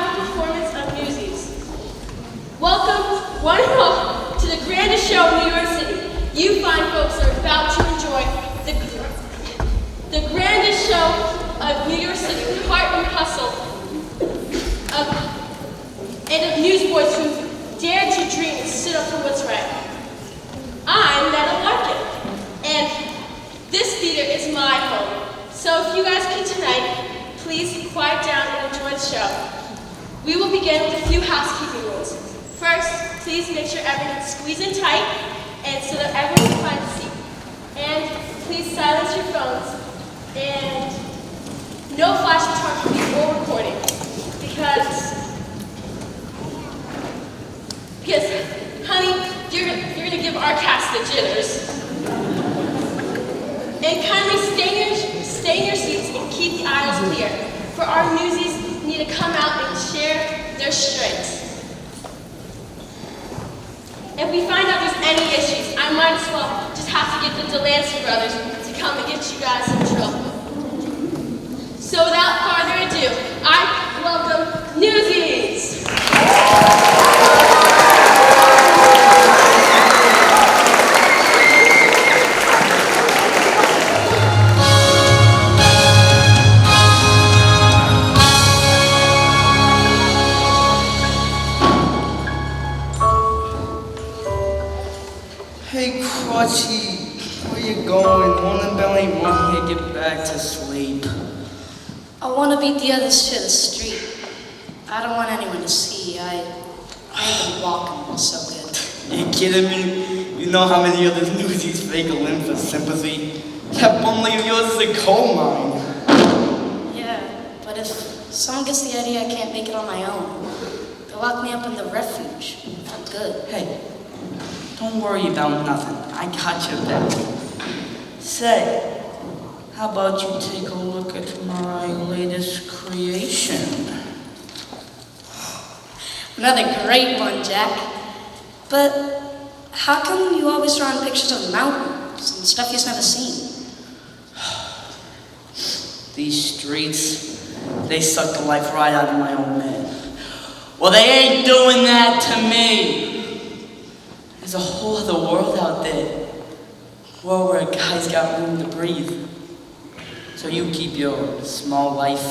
have a performance of Newsies. Welcome, one and all, to the grandest show in New York City. You fine folks are about to enjoy the grandest show of New York City, with heart and hustle, and of newsboys who dare to dream and stood up for what's right. I'm Netta Larkin, and this theater is my home. So if you guys can tonight, please quiet down and enjoy the show. We will begin with a few housekeeping rules. First, please make sure everyone's squeezed in tight, and so that everyone can find a seat. And please silence your phones, and no flash photography or recording, because honey, you're gonna give our cast the jitters. And kindly stay in your seats and keep the aisles clear, for our Newsies need to come out and share their strengths. If we find out there's any issues, I might as well just have to get the Delancey brothers to come and get you guys in trouble. So without further ado, I welcome Newsies! Hey, Crutchy, where you going? Wanna belly run here, get back to sleep. I want to beat the others to the street. I don't want anyone to see. I ain't been walking so good. You kidding me? You know how many other Newsies fake a limb for sympathy? That bundle of yours is a coal mine. Yeah, but if someone gets the idea I can't make it on my own, they'll lock me up in the refuge. I'm good. Hey, don't worry about nothing. I got your back. Say, how about you take a look at my latest creation? Another great one, Jack. But how come you always draw in pictures of mountains and stuff you've never seen? These streets, they suck the life right out of my old man. Well, they ain't doing that to me. There's a whole other world out there. A world where guys got room to breathe. So you keep your small life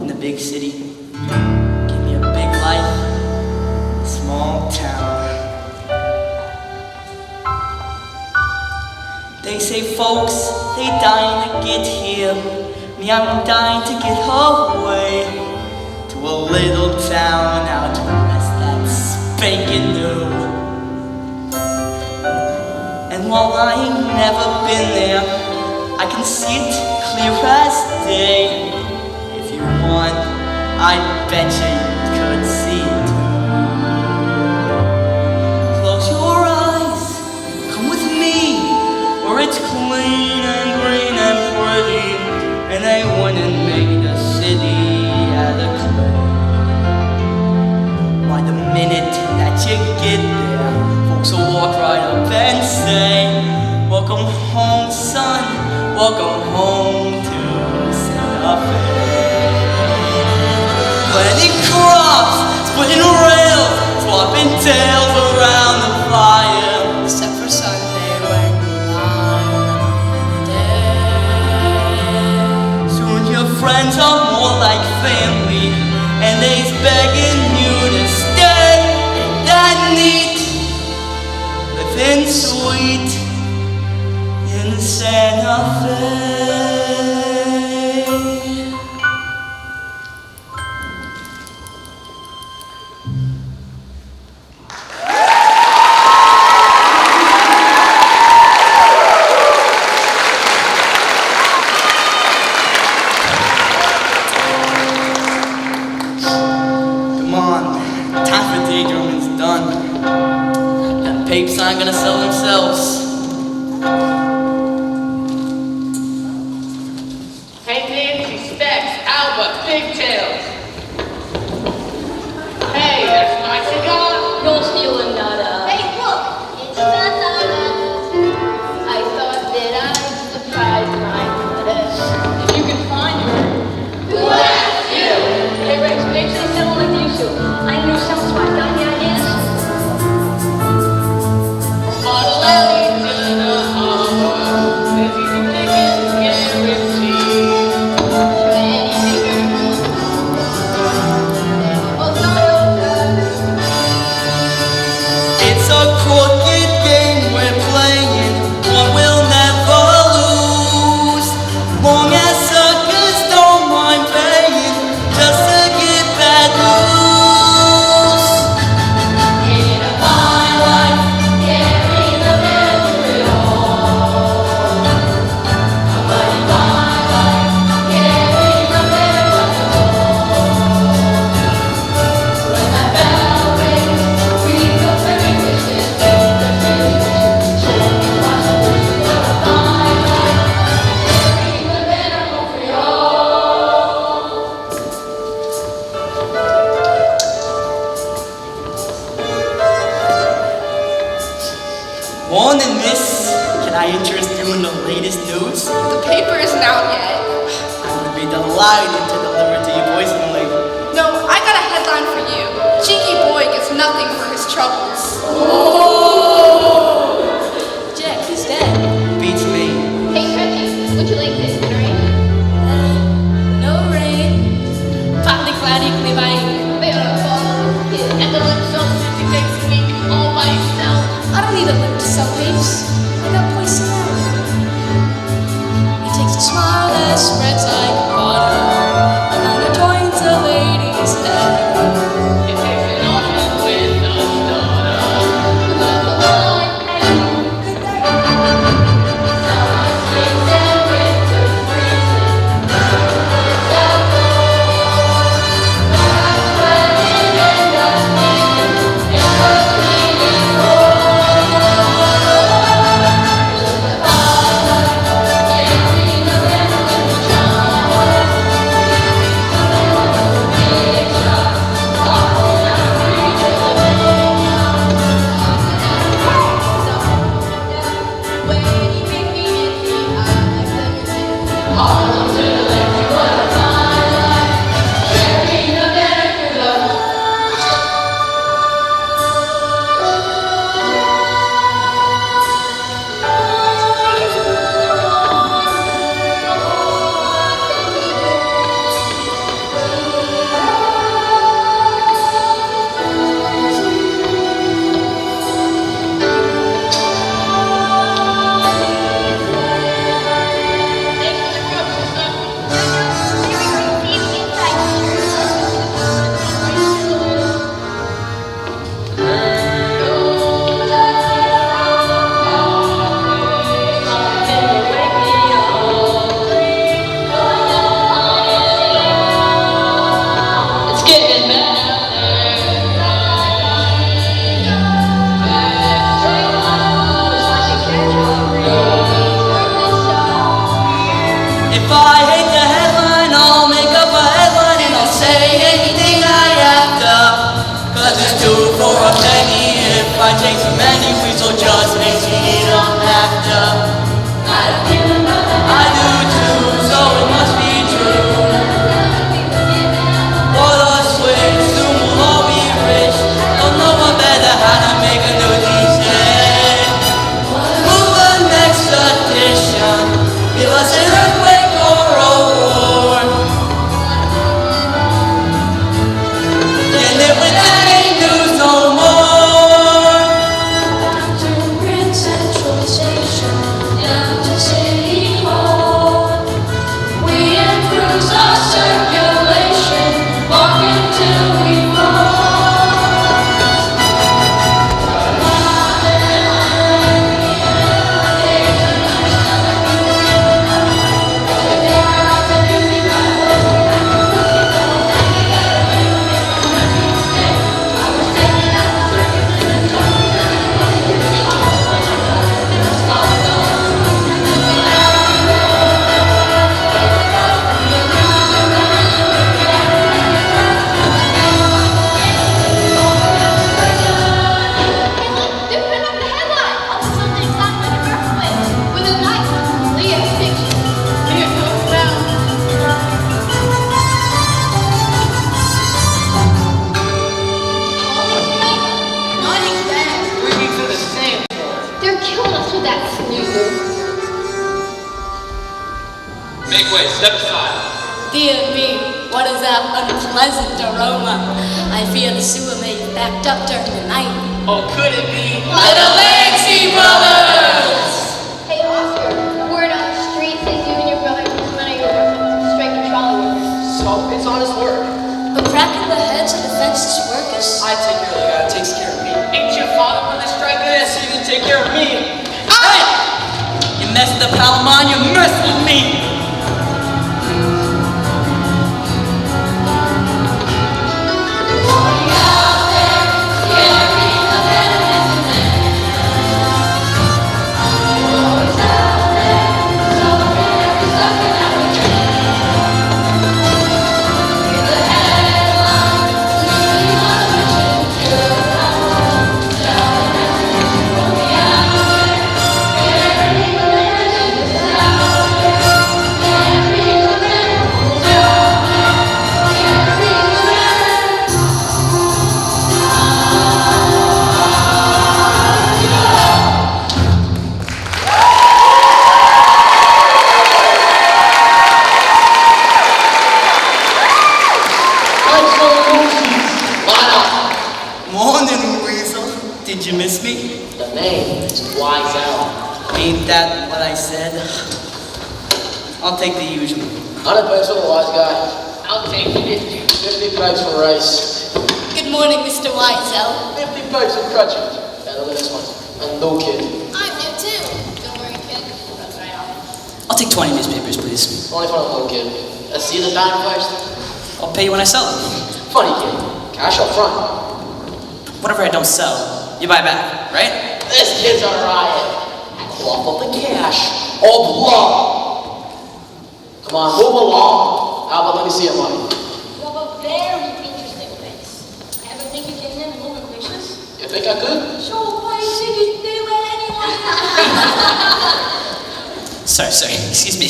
in the big city. Give me a big life in a small town. They say folks, they dying to get here. Me, I'm dying to get away to a little town out west that's spanking new. And while I ain't never been there, I can see it clear as day. If you want, I bet you could see it too. Close your eyes, come with me, where it's clean and green and pretty, and they wouldn't make the city out of clay. Why, the minute that you get there, folks will walk right up and say, welcome home, son. Welcome home to Santa Fe. Planting crops, splitting rails, swapping tails around the fire. Except for Sunday when you lie dead. Soon your friends are more like family, and they's begging you to stay. Ain't that neat? Living sweet in Santa Fe. Come on, time for daydreaming's done. Them papes aren't gonna sell themselves. Pigtails. Hey, that's my cigar. You're stealing nada. Hey, look! It's not I thought that I'd surprise my mother. If you can find her. Who asked you? Hey, Rex, make sure someone like you lied to deliver it to you poisonally. No, I got a headline for you. Cheeky boy gets nothing for his troubles. Oh! Jack, who's that? Beats me. Hey, Reggie, would you like this, right? No rain. Partly cloudy, bye. Wait, and the lip so he takes a week all by himself. I don't need a lip to sell papes. I got poison out. He takes a smile that spreads like butter along the joints of ladies' head. It takes an orphan with a daughter. If I hate the headline, I'll make up a headline and I'll say anything I have to. 'Cause it's 2 for a penny. If I take too many, please don't just make me don't have to. I do too, so it must be true. For the switch, soon we'll all be rich. Don't know one better how to make a Newsies hit. Move the next edition. Give us an earthquake or a war. And if it ain't news no more. Down to Grand Central Station, down to City Hall. We improve our circulation, walk until we fall. They're putting up the headline. I'll do something exactly to birth with a nice Leah's picture. Leah goes down. Not exact. 3 weeks of the same. They're killing us with that snoozer. Make way, step aside. Dear me, what is that unpleasant aroma? I fear the sewer may have backed up during the night. Oh, could it be? Little Langsy Brothers! Hey, Oscar, word on the street says you and your brother just went out your striking trolley workers. So it's honest work. But cracking the heads of defenseless workers? I take care of the guy who takes care of me. Ain't your father when they strike Yes, so you can take care of me. Hey! You mess with the Palamon, you mess with me! you miss me? The name is Wiesel. Ain't that what I said? I'll take the usual. 100 bucks for the wise guy. I'll take 50. 50 bucks for rice. Good morning, Mr. Wiesel. 50 bucks for crutches. And look at this one. A no kid. I'm new too. Don't worry, kid. That's right off. I'll take 20 newspapers, please. Only for a no kid. Let's see the dime first. I'll pay you when I sell them. Funny kid. Cash up front. Whatever I don't sell, you buy back, right? This kid's a riot. Cough up the cash. Or blow. Come on, move along. How about let me see your money? You have a very interesting face. Ever think you can handle woman wishes? You think I could? So why should you do anyone? Sorry, excuse me.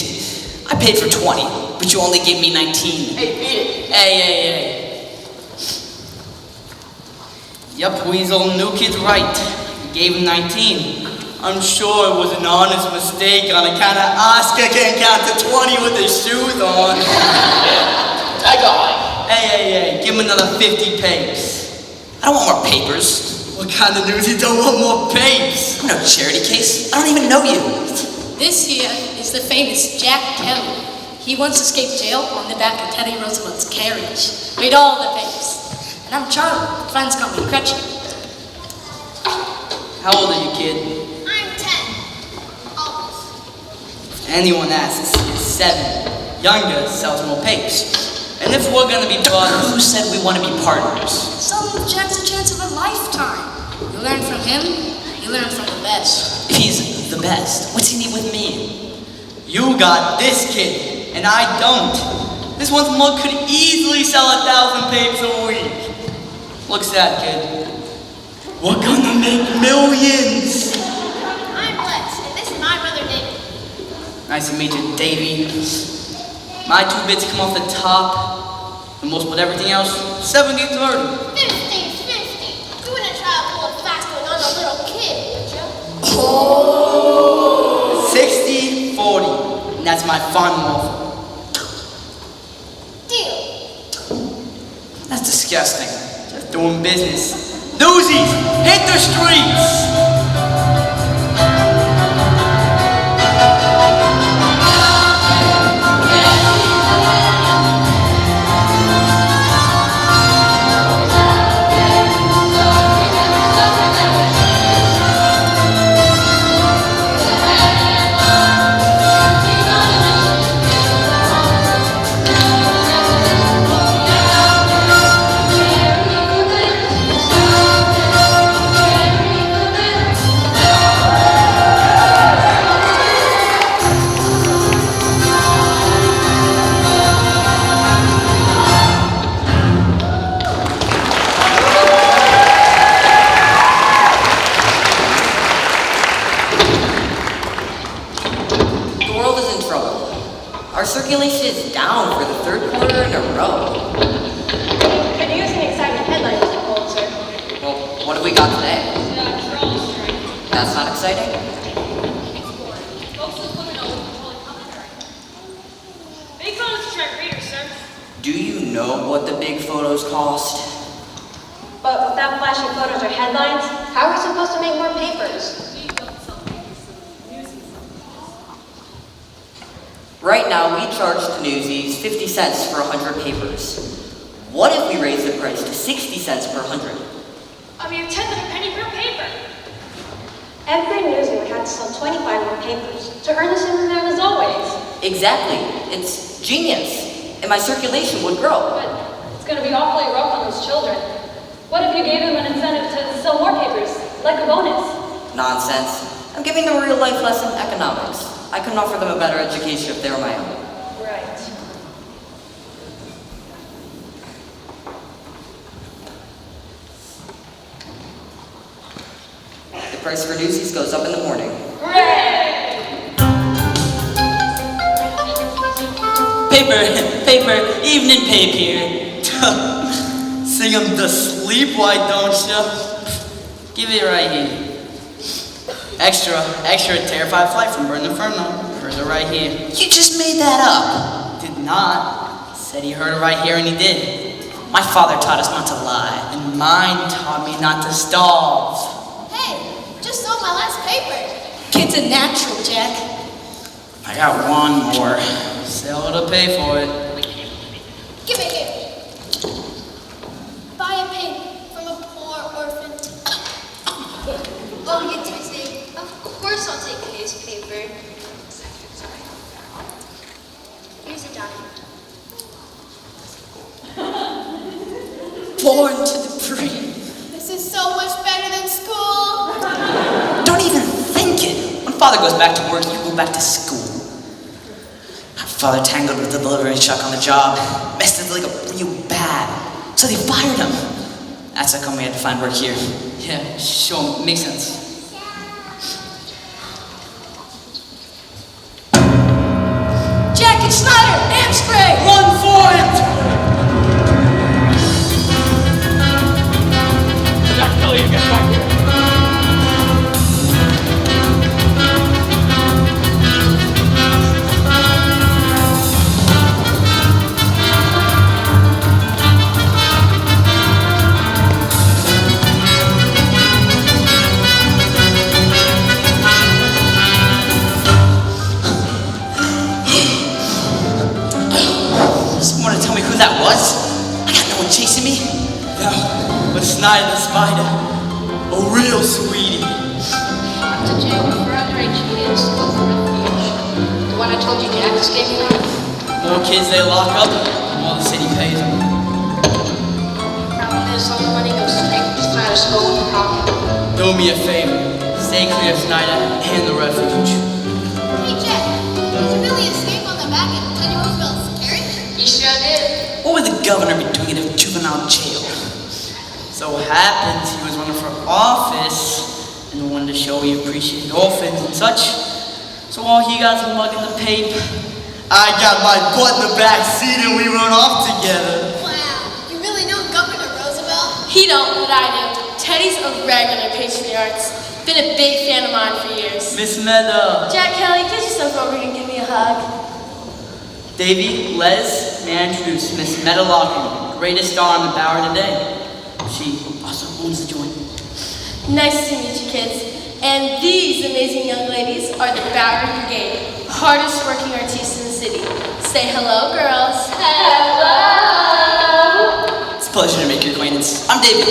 I paid for 20, but you only gave me 19. Hey, beat it. Hey. Yup, Weasel, new kid's right. You gave him 19. I'm sure it was an honest mistake on account of Oscar can't count to 20 with his shoes on. That guy. Hey, give him another 50 papes. I don't want more papers. What kind of news you don't want more papes? I'm no charity case. I don't even know you. This here is the famous Jack Kelly. He once escaped jail on the back of Teddy Roosevelt's carriage. Read all the papers. And I'm Charlie. Friends call me Gretchen. How old are you, kid? I'm 10. Almost. Anyone asks is 7. Younger sells more papes. And if we're gonna be brothers, who said we want to be partners? Some Jack's a chance of a lifetime. You learn from him, you learn from the best. If he's the best, what's he need with me? You got this kid, and I don't. This one's mug could easily sell 1,000 papes a week. Look sad, kid. We're gonna make millions. I'm Lex, and this is my brother David. Nice to meet you, Davey. My 2 bits come off the top, and most with everything else, 70-30. 50-50. You wouldn't try to pull a fast one on a little kid, would you? 60-40, and that's my final offer. Deal. That's disgusting. Just doing business. Newsies, hit the streets! Circulation is down for the 3rd quarter in a row. Could use an exciting headline, Mr. Pulitzer. Well, what have we got today? Drone strike. That's not exciting. Folks that want to know what controlling commentary. Big photos to track readers, sir. Do you know what the big photos cost? But without flashing photos or headlines, how are we supposed to make more papers? Right now, we charge the Newsies 50 cents for 100 papers. What if we raise the price to 60 cents per 100? A mere 10th of a penny per paper. Every newsie would have to sell 25 more papers to earn the same amount as always. Exactly. It's genius. And my circulation would grow. But it's going to be awfully rough on those children. What if you gave them an incentive to sell more papers, like a bonus? Nonsense. I'm giving them a real-life lesson in economics. I couldn't offer them a better education if they were my own. Right. The price for Newsies goes up in the morning. Paper, evening paper. Sing 'em to sleep, why don't ya? Give it right here. Extra, terrified flight from Burn Inferno. Heard it right here. You just made that up. Did not. Said he heard it right here and he did. My father taught us not to lie, and mine taught me not to starve. my last paper. Kid's a natural, Jack. I got one more. Sell to pay for it. Give it here. Buy a pig from a poor orphan. Oh, you twisted. Of course I'll take a newspaper. Here's a dime. Born to the brink. This is so much better than school. Don't even think it. When father goes back to work, you go back to school. Father tangled with the delivery truck on the job, messed it like a real bad. So they fired him. That's how come we had to find work here. Yeah, sure, makes sense. Jack and Snyder, amp spray! Run for it! Jack Kelly, get back here. Someone to tell me who that was? I got no one chasing me. No, but Snyder the Spider. A real sweetie. Went to jail for underage kids, go for refuge. The one I told you Jack escaped from? More kids they lock up, the more the city pays them. Problem is, all the money goes straight to Snyder's own pocket. Do me a favor. Stay clear of Snyder and the refuge. Hey, Jack. Did you really escape on the back in Teddy Roosevelt's carriage? He sure did. What would the governor be doing in a juvenile jail? So happens he was running for office and wanted to show he appreciated orphans and such. So while he got some mug in the pape, I got my butt in the back seat and we run off together. Wow. You really know Governor Roosevelt? He don't, but I do. Teddy's a regular patron of the arts. Been a big fan of mine for years. Miss Meadow. Jack Kelly, get yourself over here and give me a hug. Davey, Les, may I introduce Miss Meta Larkin, greatest star on the Bower today. She also owns the joint. Nice to meet you, kids. And these amazing young ladies are the Bowery Brigade, hardest working artists in the city. Say hello, girls. Hello. It's a pleasure to make your acquaintance. I'm David.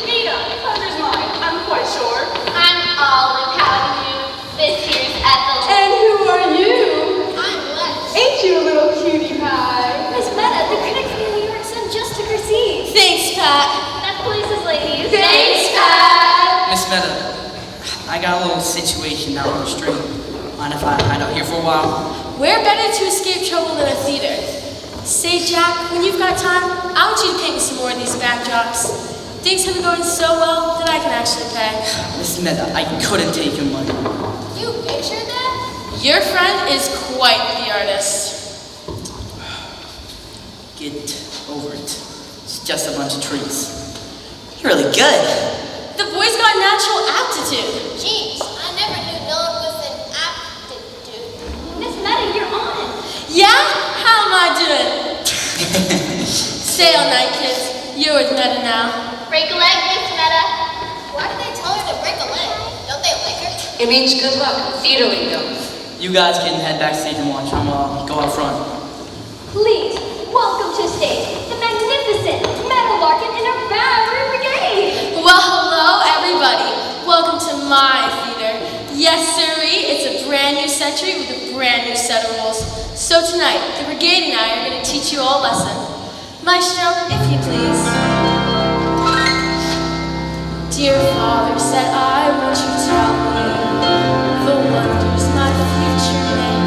Nita, pleasure's mine. I'm quite sure. I'm Olive. How do you? This here's Ethel. And who are you? I'm Les. Ain't you a little cutie pie? Miss Meta, the critics in New York Sun just took her seat. Thanks, Pat. That's Police's ladies. Thanks, Pat. Miss Meta, I got a little situation down the street. Mind if I hide out here for a while? Where better to escape trouble than a theater? Say, Jack, when you've got time, I want you to paint me some more of these backdrops. Things have been going so well that I can actually pay. Miss Meta, I couldn't take your money. You pictured that? Your friend is quite the artist. Get over it. It's just a bunch of trees. You're really good. The boy's got natural aptitude. Jeez, I never knew no one with an aptitude. Miss Meta, you're on. Yeah? How am I doing? Stay all night, kids. You're with Meta now. Break a leg, Miss Meta. Why do they tell her to break a leg? Don't they like her? It means good luck. Theater lingo. You guys can head backstage and watch. I'm go out front. Please, welcome to stage the magnificent Meta Larkin and her Bowery Brigade. Well, hello, everybody. Welcome to my theater. Yes, sirree, it's a brand new century with a brand new set of rules. So tonight, the brigade and I are going to teach you all a lesson. Maestro, if you please. Dear Father, said I, won't you tell me the wonders my future may?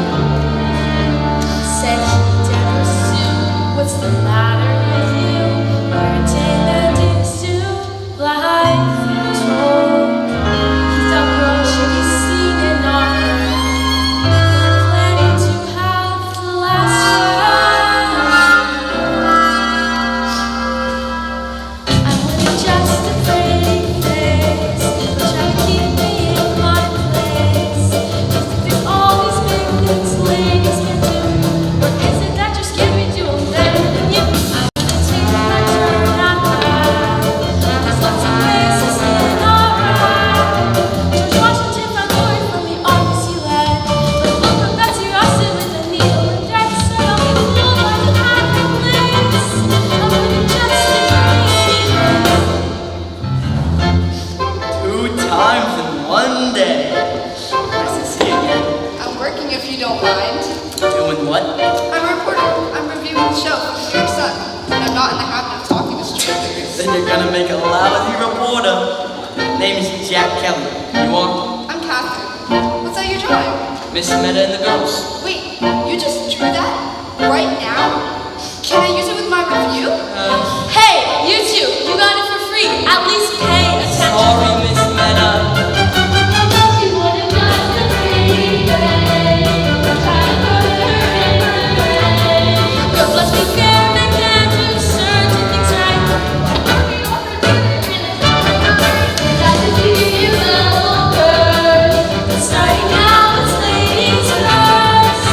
Said he dare pursue, what's the matter with you? You're a day that is too life told. He thought girls should be seen and not heard. Planning to have the last word. I'm with just a pretty face, but try to keep me in my the show for the New York Sun, and I'm not in the habit of talking to strangers. Then you're gonna make a lousy reporter. Name is Jack Kelly. You are? I'm Catherine. What's that you're drawing? Miss Meta and the girls. Wait, you just drew that? Right now? Can I use it with my review? Hey, you two, you got it for free. At least pay attention. Sorry, Miss Meta. But let's be fair, they can't do certain things right. Starting out as ladies first.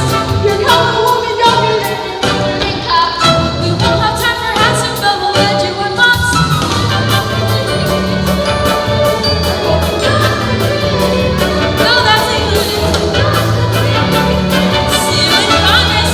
Here comes a woman younger than we won't have time for handsome, but we'll let you in lots. No, that's included. See you in Congress.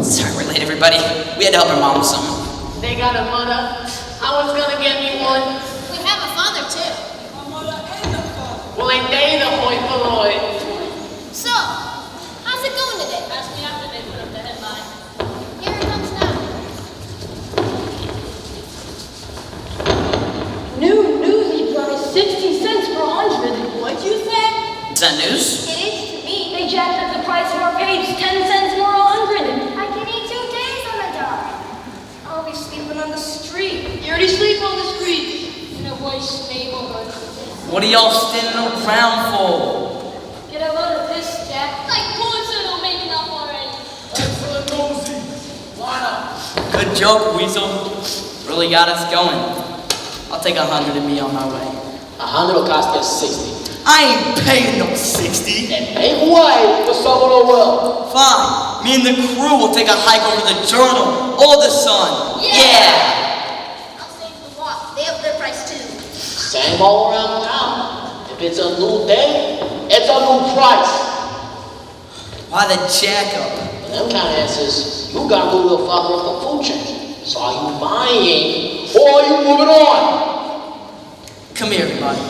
Sorry we're late, everybody. We had to help our mom with something. They got a mother. I was gonna get me one. We have a father too. Well, ain't they the hoi polloi? So, how's it going today? Ask me after they put up the headline. Here it comes now. New Newsies price 60 cents per 100. What'd you say? Is that news? It is to me. They jacked up the price of our papes 10 cents more 100. I can eat 2 days on a dollar. I'll be sleeping on the street. You already sleep on the street in a worse neighborhood. What are y'all standing around for? Get a load of this, Jack. Like bullets that don't make enough already. Good joke, Weasel. Really got us going. I'll take 100 and be on my way. 100 will cost us 60. I ain't paying no 60. And make way for someone who will. Fine. Me and the crew will take a hike over the Journal or the Sun. Yeah. I'll stay for the walk. They have their price too. Same all around town. If it's a new day, it's a new price. Why the jack up? For them kind of answers, you gotta go a little farther up the food chain. So are you buying or are you moving on? Come here, everybody.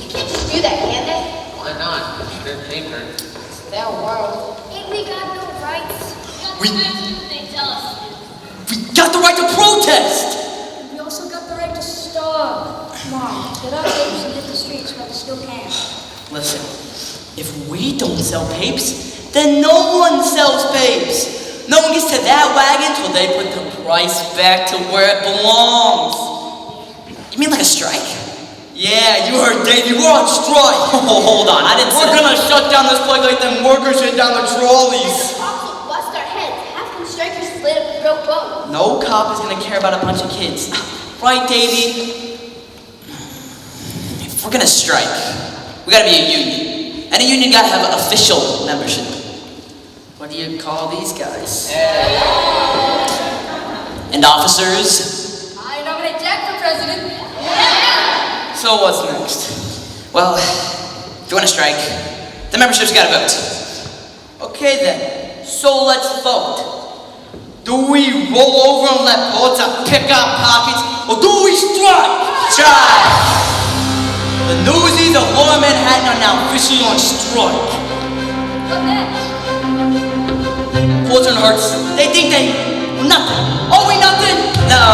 You can't just do that, can they? Why not? They're paper. It's their world. Ain't we got no rights? We- They tell us to do. We got the right to protest! We also got the right to starve. Come on, get our papes and hit the streets while we still can. Listen, if we don't sell papes, then no one sells papes. No one gets to that wagon till they put the price back to where it belongs. You mean like a strike? Yeah, you heard Davey, we're on strike. Oh, hold on, I didn't say We're gonna shut down this place like them workers shut down the trolleys. Cops will bust our heads. Half them strikers split up broke bones. No cop is gonna care about a bunch of kids. Right, Davey? If we're gonna strike, we gotta be a union. And a union gotta have official membership. What do you call these guys? And officers? I nominate Jack for president. So what's next? Well, if you wanna strike, the membership's gotta vote. Okay then, so let's vote. Do we roll over and let bullets pick our pockets, or do we strike? Strike! The Newsies of Lower Manhattan are now officially on strike. What next? Bullets and hearts, they think they nothing. Are we nothing? No.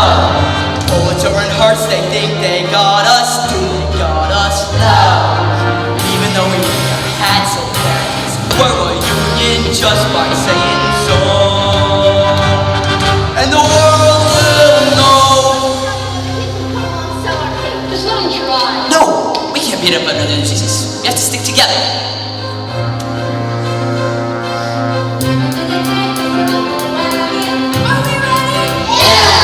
Bullets are in hearts, they think they got us. Do they got us? No. Even though we had so parents, we're a union just by saying so. And the world will know. Just let him try. No, we can't beat up another Newsies. We have to stick together. Are we ready? Yeah!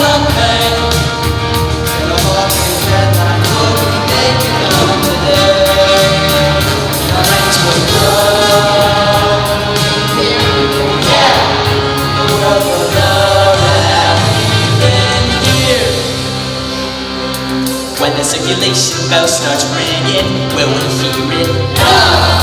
the pain. And the heart is that I couldn't make it on today. My legs will grow. Here we go, yeah. The world will know that we've been here. When the circulation bell starts ringing, we will hear it. No!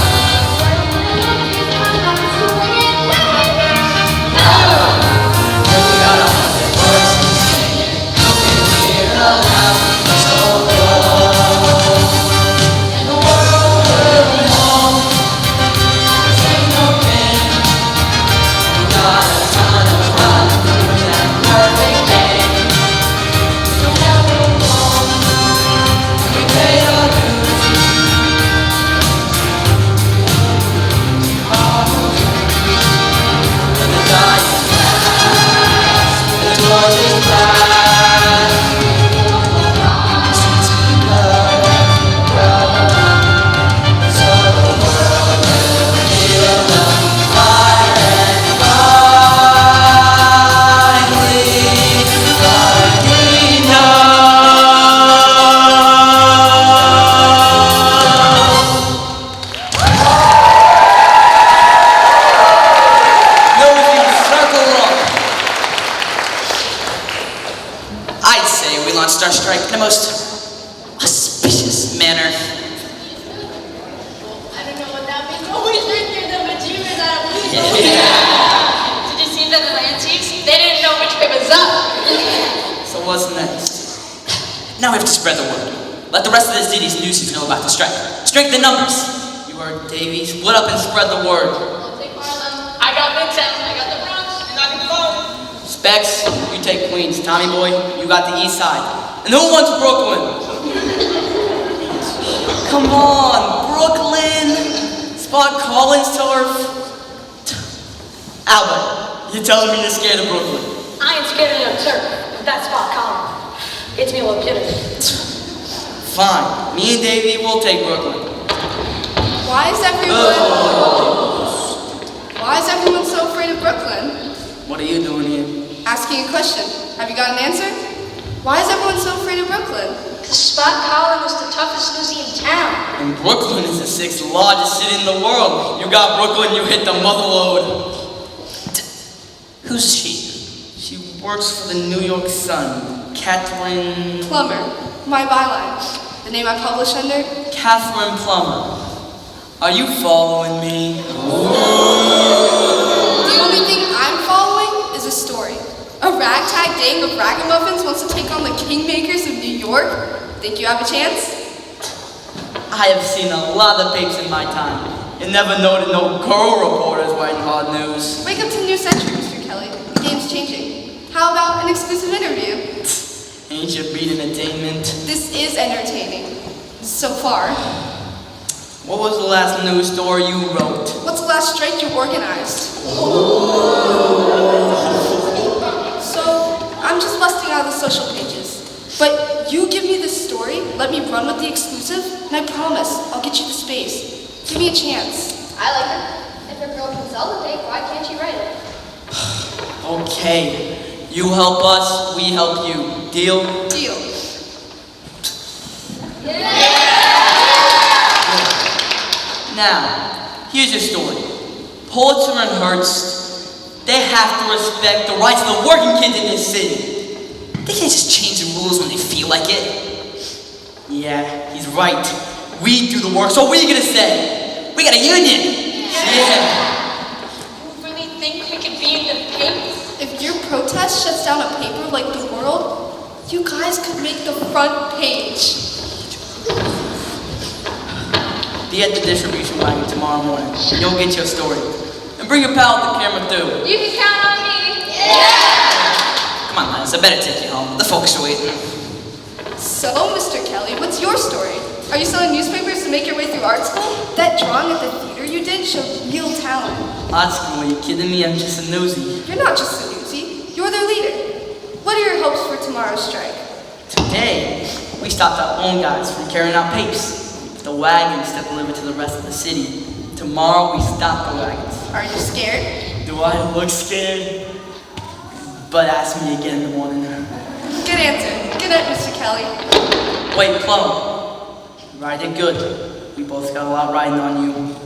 Our strike in the most auspicious manner. I don't know what that means. Always right there, the Majimas out of blue. Did you see that Atlanteans? They didn't know which way was up. So what's next? Now we have to spread the word. Let the rest of the city's Newsies know about the strike. Strengthen numbers. You heard Davy. Split up and spread the word. I'll take Harlem. I got Midtown, I got the Bronx, and I can phone. Specs, you take Queens. Tommy boy, you got the East Side. And who wants Brooklyn? Come on, Brooklyn. Spot Collins turf. Albert, you're telling me you're scared of Brooklyn? I ain't scared of no turf. That's Spot Colin. Gets me a little jittery. Fine. Me and Davey will take Brooklyn. Why is everyone so afraid of Brooklyn? What are you doing here? Asking a question. Have you got an answer? Why is everyone so afraid of Brooklyn? Because Spot Colin was the toughest Newsie in town. And Brooklyn is the 6th largest city in the world. You got Brooklyn, you hit the mother load. Who's she? She works for the New York Sun. Catherine... Plummer. My byline. The name I publish under? Catherine Plummer. Are you following me? The only thing I'm following is a story. A ragtag gang of ragamuffins wants to take on the kingmakers of New York. Think you have a chance? I have seen a lot of papes in my time, and never noted no girl reporters writing hard news. Wake up to the new century, Mr. Kelly. The game's changing. How about an exclusive interview? Ain't you beat entertainment? This is entertaining. So far. What was the last news story you wrote? What's the last strike you organized? So, I'm just busting out the social pages. But you give me this story, let me run with the exclusive, and I promise I'll get you the space. Give me a chance. I like it. If a girl can sell the tape, why can't she write it? Okay. You help us, we help you. Deal? Deal. Now, here's your story. Pulitzer and Hearst, they have to respect the rights of the working kids in this city. They can't just change the rules when they feel like it. Yeah, he's right. We do the work, so what are you gonna say? We got a union! Yeah. You really think we could be in the papers? If your protest shuts down a paper like The World, you guys could make the front page. Be at the distribution wagon tomorrow morning. You'll get your story. And bring your pal with the camera too. You can count on me. Come on, lads, I better take you home. The folks are waiting. So, Mr. Kelly, what's your story? Are you selling newspapers to make your way through art school? That drawing at the theater you did showed real talent. Art school, are you kidding me? I'm just a newsie. You're not just a newsie, you're their leader. What are your hopes for tomorrow's strike? Today, we stopped our own guys from carrying out papes. The wagons that deliver to the rest of the city. Tomorrow, we stop the wagons. Are you scared? Do I look scared? but ask me again in the morning. Good answer. Good night, Mr. Kelly. Wait, Chloe. Ride it good. We both got a lot riding on you.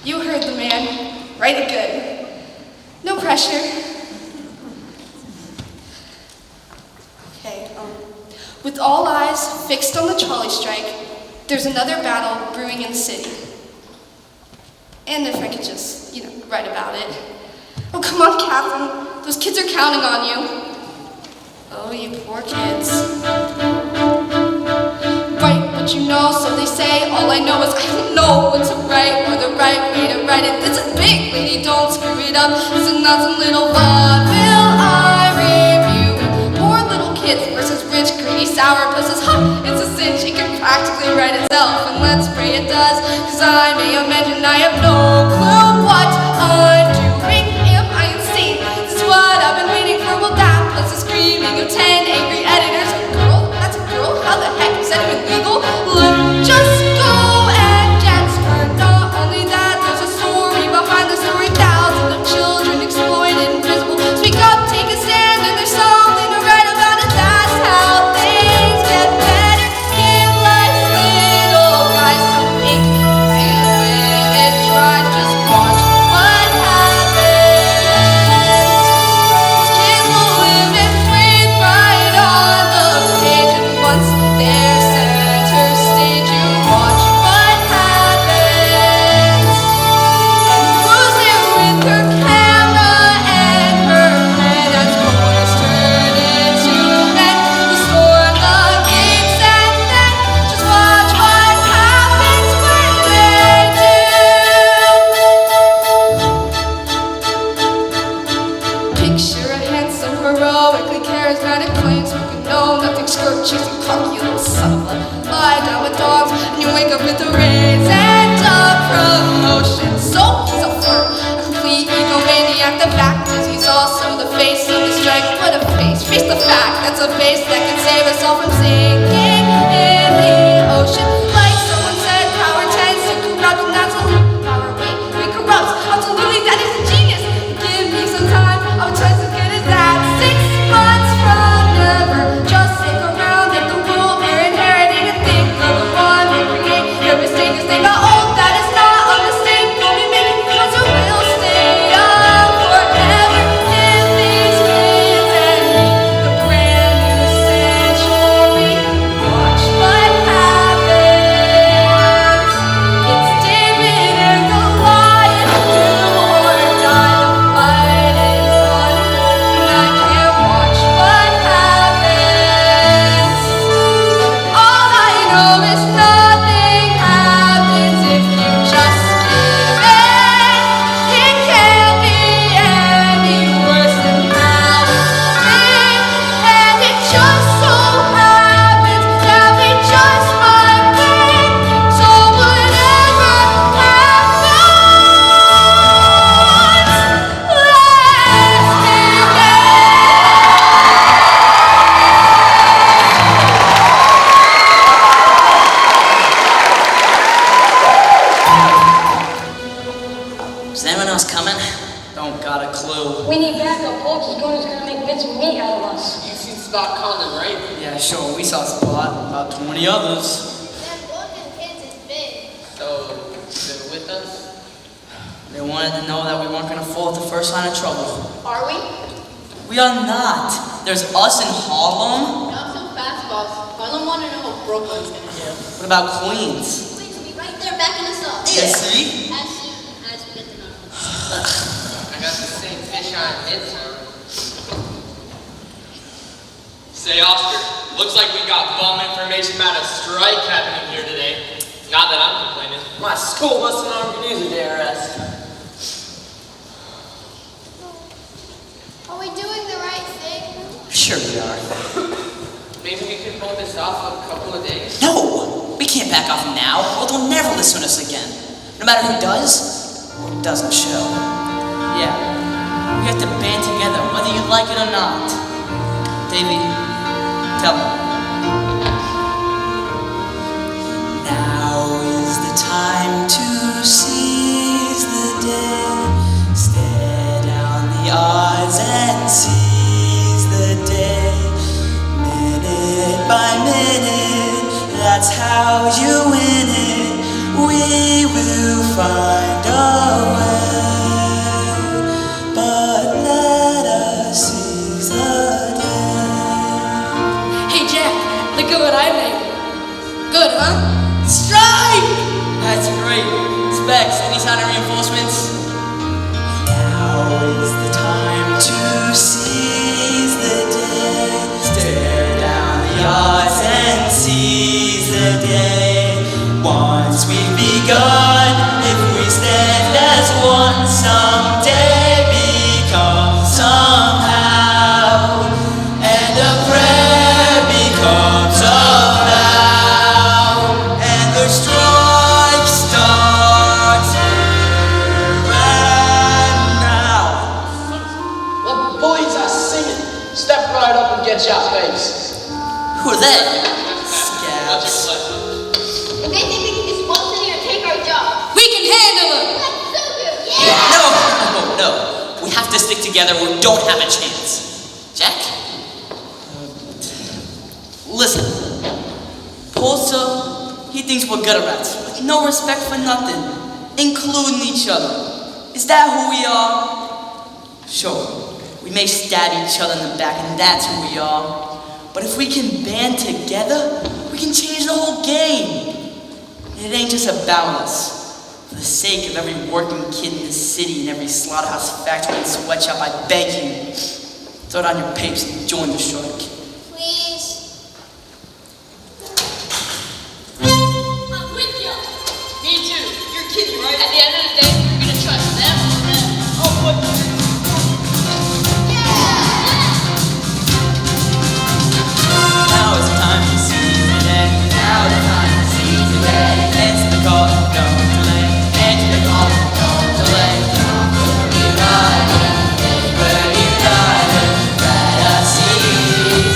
You heard the man. Write it good. No pressure. Okay, with all eyes fixed on the trolley strike, there's another battle brewing in the city. And if I could just, write about it. Oh, come on, Catherine. Those kids are counting on you. Oh, you poor kids. Write what you know, so they say. All I know is I don't know what to write or the right way to write it. It's a big lady, don't screw it up. It's not some little vaudeville I review. Poor little kids versus rich, greedy, sour puss. It's a cinch, it can practically write itself. And let's pray it does, cause I may imagine I have no clue what I'm doing. Am I insane? This is what I've been waiting for. Well, that plus the screaming of 10 angry editors. A girl? That's a girl? How the heck is that even legal? Let's just go and get her. Not only that, there's a story behind the story. Thousands of children exploited, invisible. Speak up, take a stand, and there's something to write about it. That's how things get better. Give life's little guys some ink, and when it dries, just watch what happens. Kids will live and breathe right on the page, and once they're center stage, you watch what happens. And who's there with her camera and her pen as boys turn into men who storm the gates, and then just watch what happens when they do. Picture a handsome, heroically charismatic, plain-spoken, know-nothing, skirt-chasing punk, you little son of a lie down with dogs, and you wake up with a raise and a promotion. So he's a flirt, a complete egomaniac. The fact is he's also the face of the strike. What a face! Face the fact that's a face that can save us all from sinking in the ocean. Like someone said, power tends to corrupt, and that's a power. Wait, corrupts. Absolutely, that is a genius. Give me some time, I'll try as good as that. 6 months from never. Just stick around at the world we're inheriting and think of the one we create. Their mistake is they got old, that is not a mistake. We'll be making because we will stay young forever. Give these kids and me the brand new century. Watch what happens. It's David and Goliath, do or die. The fight is on, and I can't watch what happens. All I know is nothing happens if you just give in. It can't be any worse than how it's been, and it just so happens that we just might win. So whatever happens, let's Is anyone else coming? Don't got a clue. We need backup. Folks is going to make bits of meat out of us. You seen Spot Condon, right? Yeah, sure, we saw Spot, about 20 others. That Vulcan kids is big. So, they're with us? They wanted to know that we weren't gonna fall at the first sign of trouble. Are we? We are not. There's us in Harlem. Not so fast, boss. Harlem want to know what Brooklyn's gonna do. What about Queens? Please be right there backing us up. Yeah, see? As soon as we get to know. I got the same fish on in town. Say, Oscar, looks like we got bum information about a strike happening here today. Not that I'm complaining. My school must have known news of DRS. Are we doing the right thing? Sure we are. Maybe we could hold this off a couple of days. No! We can't back off now, or they'll never listen to us again. No matter who does, or doesn't show. Yeah, we have to band together, whether you like it or not. Davey, tell me. Now is the time to seize the day. Stare down the odds and and seize the day, minute by minute. That's how you win it. We will find a way, but let us seize the day. Hey Jack, look at what I made. Good, huh? Strike! That's great. Specs, any sign of reinforcements? Now is the time to seize the day. Stare down the odds and seize the day. Once we've begun, if we stand as one, someday become somehow, and a prayer becomes a vow, and the strike starts here and now. The boys are singing. Step right up and get your face. Who are they? What's your Scabs. If they think they can just waltz in here and take our job, We can handle them! let's so good. Yeah! No. We have to stick together or we don't have a chance. Jack? Listen. Paulson, he thinks we're gutter rats with no respect for nothing, including each other. Is that who we are? Sure, we may stab each other in the back and that's who we are. But if we can band together, we can change the whole game. And it ain't just about us. For the sake of every working kid in this city and every slaughterhouse, factory, and sweatshop, I beg you, throw down your papers and join the strike. Please. I'm with you. Me too. You're kidding, right? At the end of the day, you're gonna trust them or them. Oh, what? Now it's time to seize the day. Now it's time to seize the day. Answer the call, don't delay. Answer the call, don't delay. We're united, we're united. Let us seize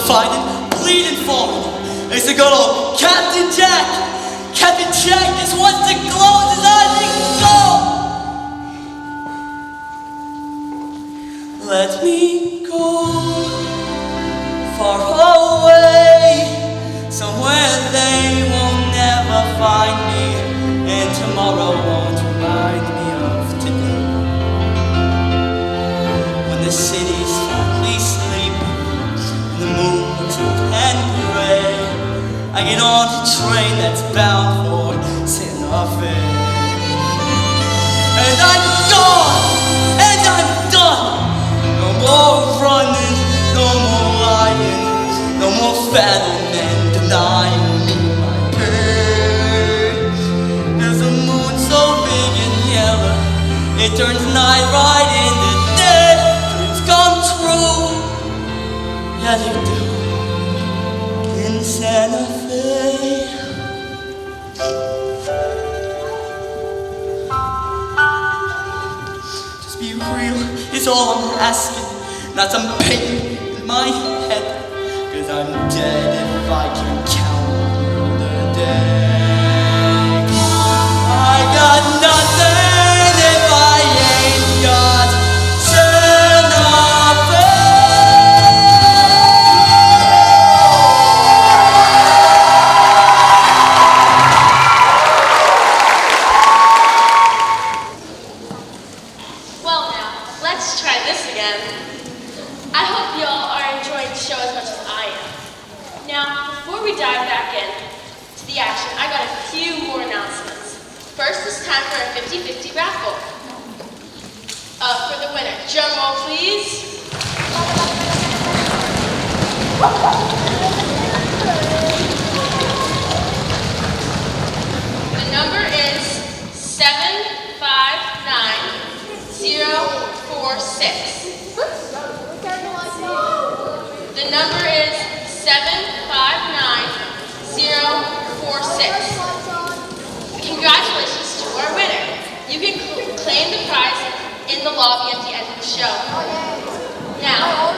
fighting, bleeding for me. It's the good old Captain Jack. Captain Jack just wants to close his eyes and go. Let me go far away, somewhere they will never find me, and tomorrow won't remind me of today. When the city's finally sleeping and the moon looks old and gray, I get on a train that's bound for Santa Fe. And I'm gone, and I'm done. No more running, no more lying, no more fathoming, denying me my pain. There's a moon so big and yellow, it turns night right into day. Dreams come true, yeah they do, in Santa Fe. Just be real is all I'm asking, not some pain in my head, 'cause I'm dead if I can count the day. I got nothing if I ain't got Santa Fe. Well now, let's try this again. I hope y'all are enjoying the show as much as I am. Now, before we dive back in to the action, I got a few more announcements. First, it's time for a 50-50 raffle. For the winner, drum roll please. The number is 759046. The number is 759046. Congratulations to our winner. You can claim the prize in the lobby at the end of the show. Now,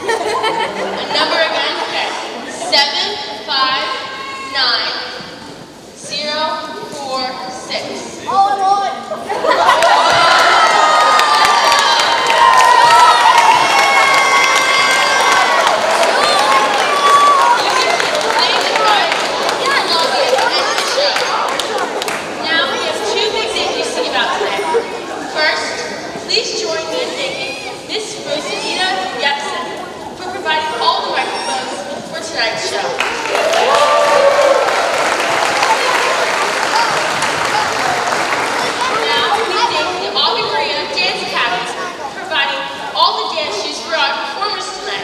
a number again, okay. 759046. All I want. Please join me in thanking Miss Rosalita Yepson for providing all the microphones for tonight's show. Now we thank the Augie Maria Dance Academy for providing all the dance shoes for our performers tonight.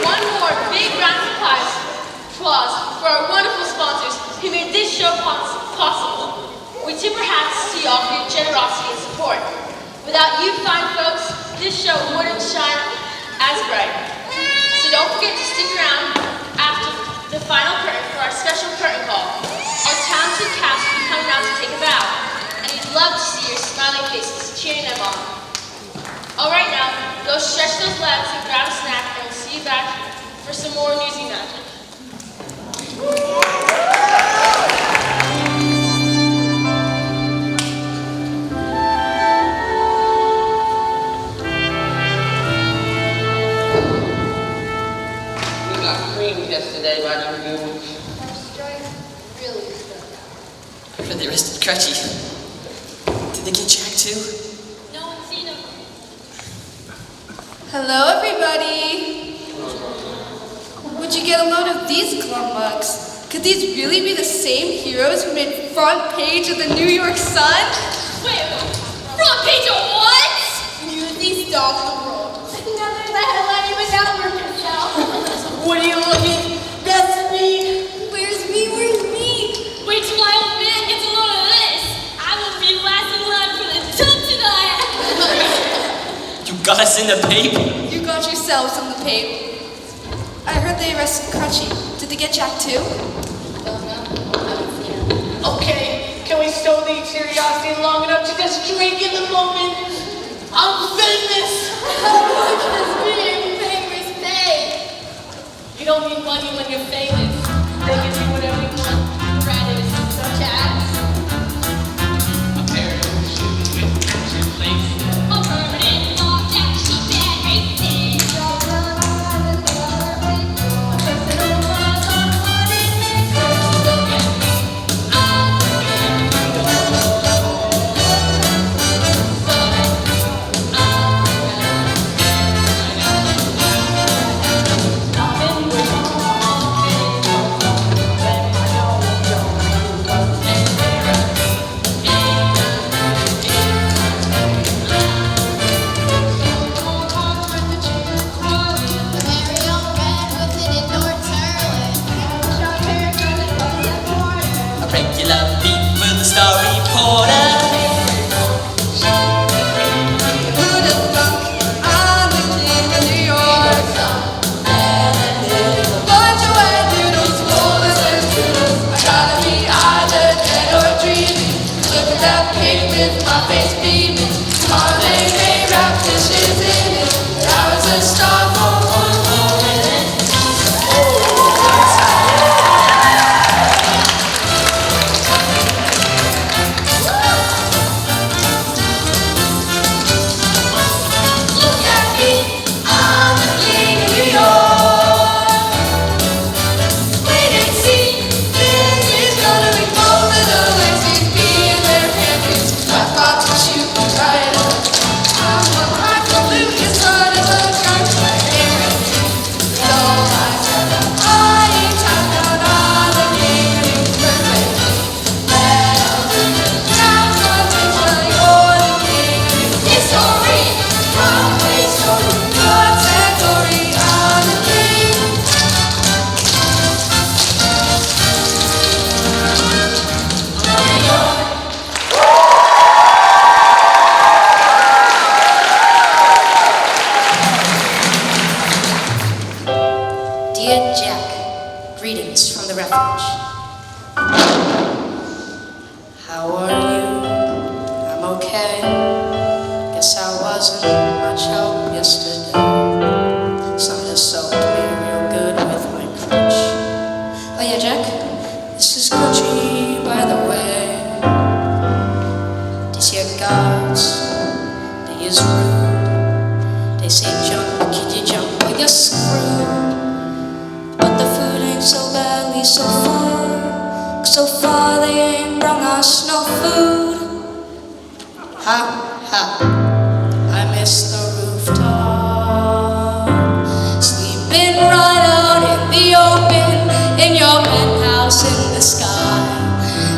One more big round of applause for our wonderful sponsors who made this show possible. We tip our hats to y'all for your generosity and support. Without you fine folks, this show wouldn't shine as bright. So don't forget to stick around after the final curtain for our special curtain call. Our talented cast will be coming out to take a bow, and we'd love to see your smiling faces cheering them on. Alright now, go stretch those legs and grab a snack, and we'll see you back for some more Newsy magic. Yesterday, Roger Goon. Really? I heard they arrested Crutchy. Did they get Jack too? No one's seen him. Hello, everybody. Would you get a load of these glum mugs? Could these really be the same heroes who made front page of the New York Sun? Wait, front page of what? Newsies dog the world. Now there's a headline even now, Michelle. What are you looking? That's me. Where's me? Where's me? Wait till my old man gets a load of this. I will be last in line for the tub tonight. You got us in the paper. You got yourselves on the paper. I heard they arrested Crutchy. Did they get Jack too? Okay, can we stow the curiosity long enough to just drink in the moment? I'm famous! How much does being famous pay? You don't need money when you're famous. They can do whatever you want. Gratis, such as a pair of shoes with picture places. A permanent lock that cheap and racing. Look at me. I'm A regular beat for the star reporter. Who'd have thunk I'm the king of New York? Bunch of white noodles, rollers and toodles. I gotta be either dead or dreaming. Look at that pig with my face beaming. Marley May wrapped dishes in it. I was a star for one more minute. Look at me, I'm the king of New York. Wait and see, this is gonna be more than a Lexus B in their campus. I thought to shoot me right up. I'm a highfalutin son of a gun. Guarantee, so I said I ain't talking about the king of New York. Now something like you're the king of New York. History, from history, God's story, I'm the king. Dear Jack, greetings from the refuge. How are you? I'm okay. Guess I wasn't much help yesterday. Sun has soaked me real good with my crutch. Oh yeah, Jack, this is Gucci, by the way. These here guards, they is rude. They say jump, kid you jump, or you're screwed. But the food ain't so badly so far. So far they ain't brung us no food. Ha ha, I miss the rooftop. Sleeping right out in the open, in your penthouse in the sky.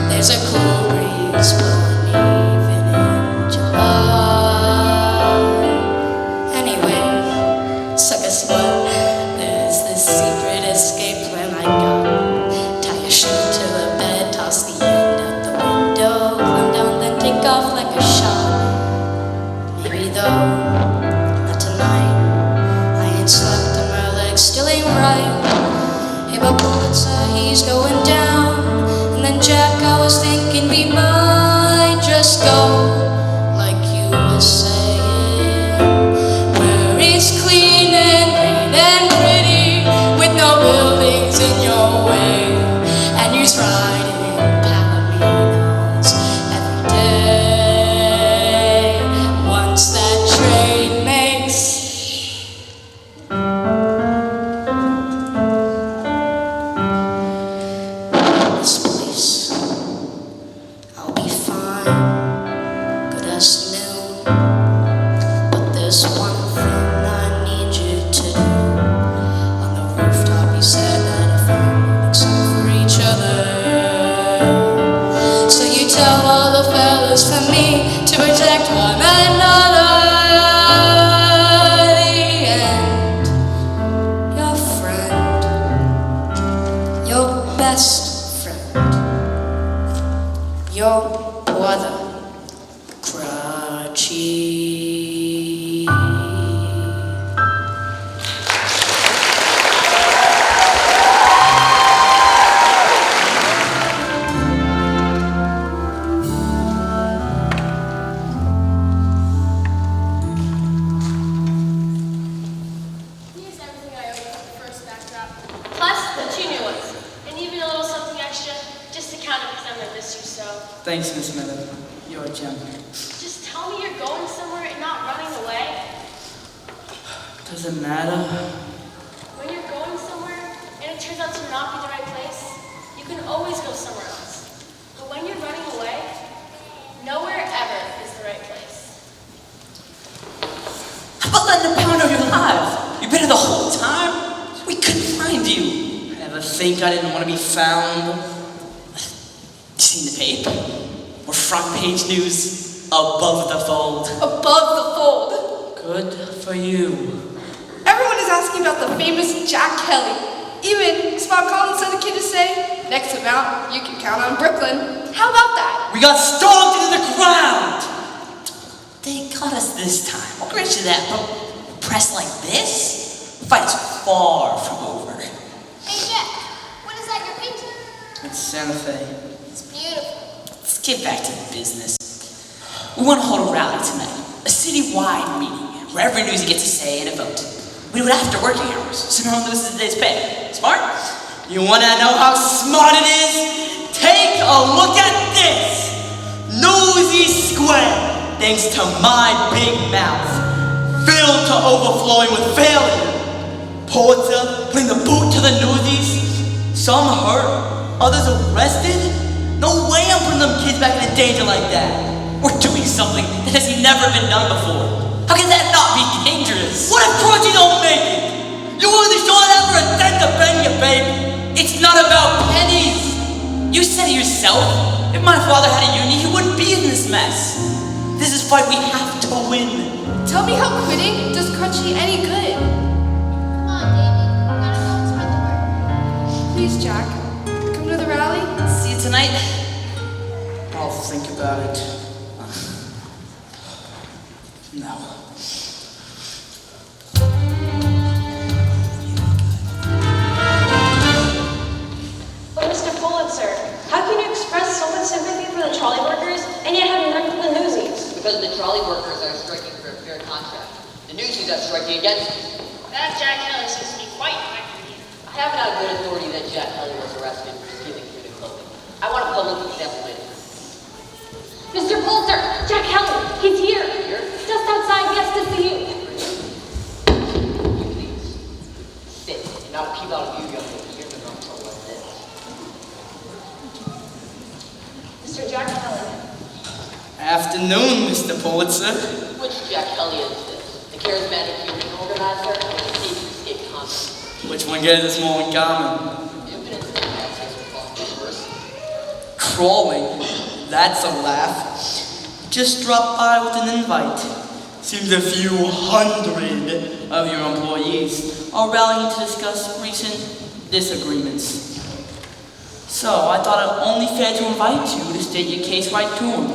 There's a cool breeze blowing even in July. Anyway, so guess what? There's this secret escape plan I got. Tie your shoe to the bed, toss the end out the window, climb down, then take off like a shot. Maybe though, not tonight. I ain't slept and my legs still ain't right. Hey, but Pulitzer, he's going down. And then Jack, I was thinking we might just go like you were saying, where it's clean and green and pretty, with no buildings in your way, and you ride in Palominos every day. Once that train makes this place, I'll be fine, good as new. But there's one thing I need you to do. On the rooftop you said that a family makes up for each other. So you tell all the fellas for me to protect one another. The end. Your friend, your best friend, your brother, Crutchy. because I'm going to miss you so. Thanks, Miss Miller. You're a gem. Just tell me you're going somewhere and not running away. Does it matter? When you're going somewhere and it turns out to not be the right place, you can always go somewhere else. But when you're running away, nowhere ever is the right place. How about letting the pound of your life? You've been here the whole time? We couldn't find you. Ever think I didn't want to be found? You seen the paper? We're front page news above the fold. Above the fold. Good for you. Everyone is asking about the famous Jack Kelly. Even Spot Collins sent a kid to say, next amount, you can count on Brooklyn. How about that? We got stormed into the ground. They got us this time. I'll grant you that, but a press like this? The fight's far from over. Hey, Jack, what is that you're painting? It's Santa Fe. It's beautiful. Let's get back to business. We want to hold a rally tonight. A city-wide meeting where every newsie gets a say and a vote. We do it after working hours, so no one loses a day's pay. Smart? You want to know how smart it is? Take a look at this! Nosy Square, thanks to my big mouth, filled to overflowing with failure. Pulitzer putting the boot to the newsies. Some hurt, others arrested. No way I'm putting them kids back into danger like that. We're doing something that has never been done before. How can that not be dangerous? What if Prodigy don't make it? You willing to show it out for a dent to bend your babe? It's not about pennies. You said it yourself. If my father had a union, he wouldn't be in this mess. This is a fight we have to win. Tell me how quitting does Crunchy any good. Come on, David. We gotta go and spread the word. Please, Jack, come to the rally. See you tonight? I'll think about it. No. But Mr. Pulitzer, how can you express so much sympathy for the trolley workers and yet have none for the newsies? Because the trolley workers are striking for a fair contract. The Newsies are striking against it. That Jack Kelly seems to be quite effective here. I have it on good authority that Jack Kelly was arrested for stealing food and clothing. I want a public example later. Mr. Pulitzer, Jack Kelly, he's here. Here? Just outside, he has to see you. You please. Sit and not peep out of you, young lady. You're in no trouble like this. Mr. Jack Kelly. Afternoon, Mr. Pulitzer. Which Jack Kelly is this? The charismatic union organizer or the escape convict? Which one gives us more in common? You've been in the past days with falling worse. Crawling. That's a laugh. Just dropped by with an invite. Seems a few hundred of your employees are rallying to discuss recent disagreements. So I thought it only fair to invite you to state your case right to them.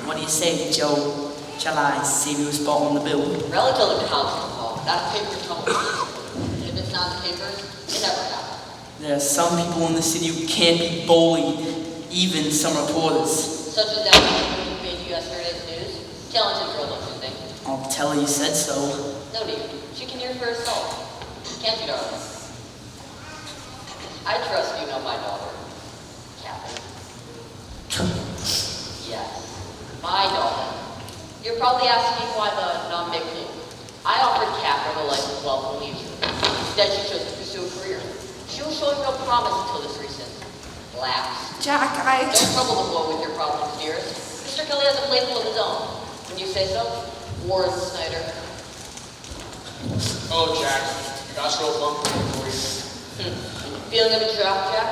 What do you say, Joe? Shall I save you a spot on the bill? Rally till the cows come home, not a paper tumble. And if it's not the papers, it never happened. There are some people in the city who can't be bullied, even some reporters. Such as that woman who made you yesterday's news. Talented girl, don't you think? I'll tell her you said so. No need. She can hear for herself. Can't you, darling? I trust you know my daughter, Catherine. Yes, my daughter. You're probably asking why the non-big clue. I offered Catherine a life of wealth and leisure. Instead, she chose to pursue a career. She was showing no promise until this recent lapse. Jack, Don't trouble the boy with your problems, dearest. Mr. Kelly has a playful of his own. When you say so, Warren Snyder. Oh, Jack, I got your old bumper for you. Feeling of a draft, Jack?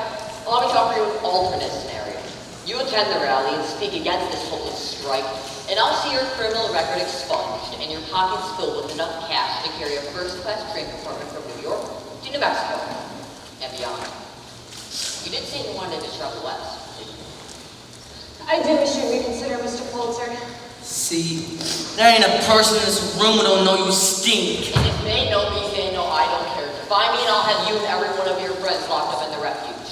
Allow me to offer you an alternate scenario. You attend the rally and speak against this hopeless strike, and I'll see your criminal record expunged and your pockets filled with enough cash to carry a first-class train compartment from New York to New Mexico and beyond. You did say you wanted to disrupt the West, didn't you? I do wish you'd reconsider, Mr. Pulitzer. See, there ain't a person in this room who don't know you stink. And if they know me, they know I don't care. Find me and I'll have you and every one of your friends locked up in the refuge.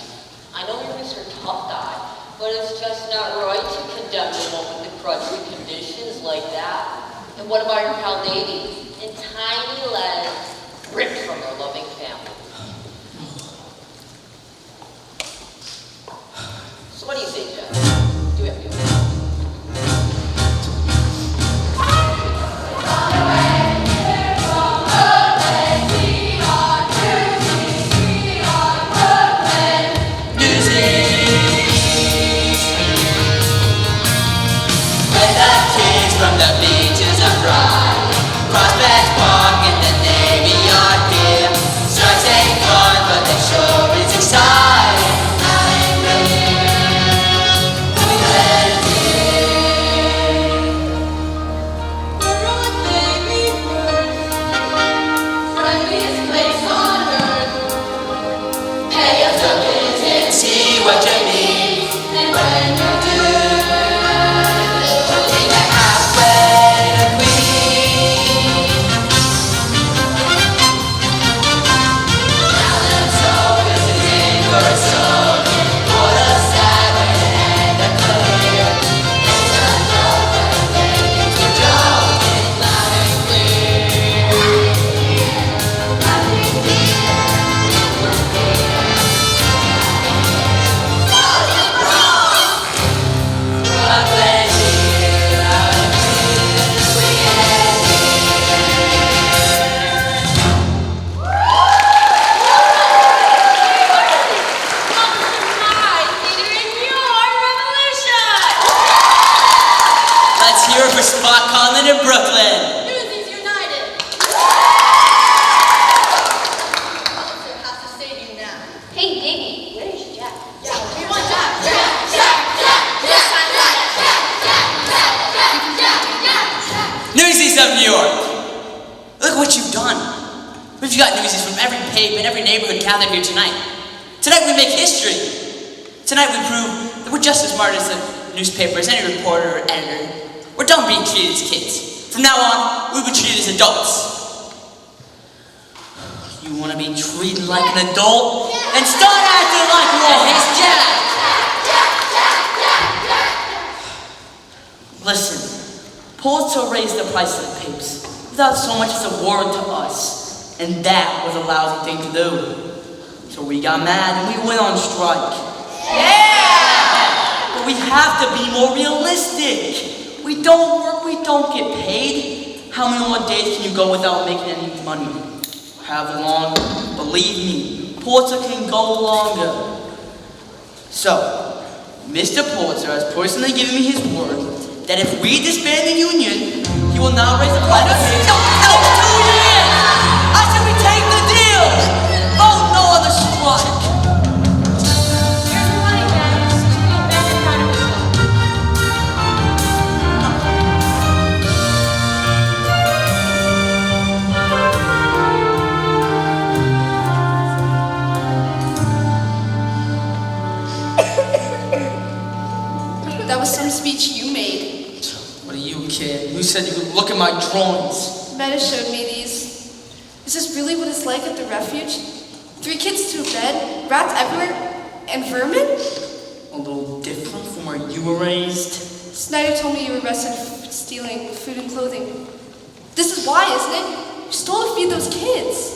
I know you're Mr. Tough Guy, but it's just not right to condemn someone with the crutchy conditions like that. And what about your pal Davy and tiny legs ripped from their loving family? So what do you say, Jack? Do we have to do it? From the beaches of Rye, Prospect Park and the Navy Yard pier. Strikes ain't fun, but they sure is exciting. We're on baby bird, friendliest place on earth. Pay us a visit, see what you mean. And when you do, Spot Conlon in Brooklyn. Newsies United. Pulitzer has to say to you now. Hey, baby, where's Jack? Yeah, we want Jack. Newsies of New York. Look what you've done. We've got Newsies from every pavement, every neighborhood gathered here tonight. Tonight we make history. Tonight we prove that we're just as smart as the newspapers, any reporter or editor. We're done being treated as kids. From now on, we'll be treated as adults. You want to be treated like an adult? Then start acting like one. He's Jack. Listen, Pulitzer raised the price of the papers without so much as a word to us. And that was a lousy thing to do. So we got mad and we went on strike. Yeah! But we have to be more realistic. We don't work, we don't get paid. How many more days can you go without making any money? However long, believe me, Pulitzer can go longer. So, Mr. Pulitzer has personally given me his word that if we disband the union, he will now raise the price of $2 years! I said we take the deal! Vote no on the strike! Here's your money, Dad. Just being back and proud of yourself. That was some speech you made. What are you, kid? You said you could look at my drawings. Meta showed me these. Is this really what it's like at the refuge? 3 kids to a bed, rats everywhere, and vermin? A little different from where you were raised. Snyder told me you were arrested for stealing food and clothing. This is why, isn't it? You stole to feed those kids.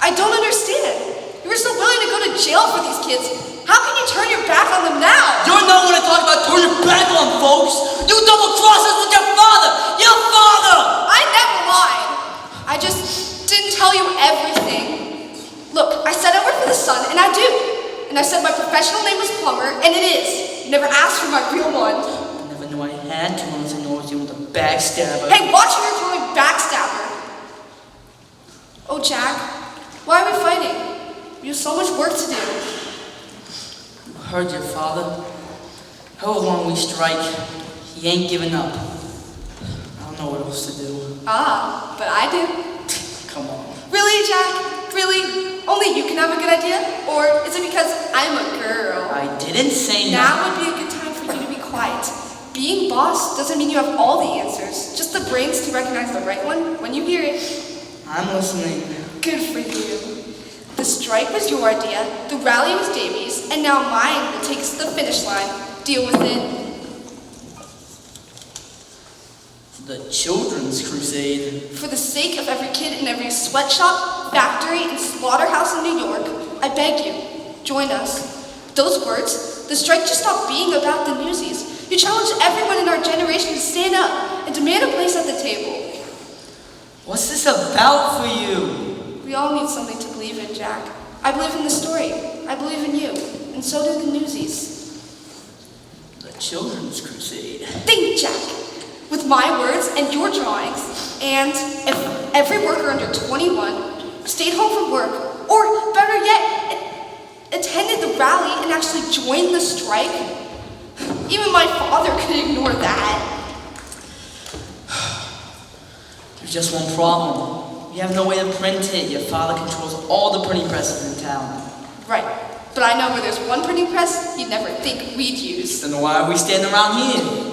I don't understand. You were so willing to go to jail for these kids. How can you turn your back on them now? You're not going to talk about turn your back on folks. You double-crossed us with your father. Your father! I never lied. I just didn't tell you everything. Look, I said I work for the Sun, and I do. And I said my professional name was Plumber, and it is. You never asked for my real one. I never knew I had to unless I know I was dealing with a backstabber. Hey, watch who you're calling backstabber. Oh, Jack, why are we fighting? We have so much work to do. You heard your father. However long we strike, he ain't giving up. I don't know what else to do. Ah, but I do. Come on. Really, Jack? Really? Only you can have a good idea? Or is it because I'm a girl? I didn't say Now would be a good time for you to be quiet. Being boss doesn't mean you have all the answers, just the brains to recognize the right one when you hear it. I'm listening. Good for you. The strike was your idea, the rally was Davies, and now mine will take us to the finish line. Deal with it. The Children's Crusade. For the sake of every kid in every sweatshop, factory, and slaughterhouse in New York, I beg you, join us. Those words, The strike just stopped being about the Newsies. You challenged everyone in our generation to stand up and demand a place at the table. What's this about for you? We all need something to believe in, Jack. I believe in the story. I believe in you. And so do the Newsies. The Children's Crusade. Think, Jack. With my words and your drawings, and if every worker under 21 stayed home from work, or better yet, attended the rally and actually joined the strike, even my father could ignore that. There's just one problem. You have no way to print it. Your father controls all the printing presses in town. Right, but I know where there's one printing press he'd never think we'd use. Then why are we standing around here?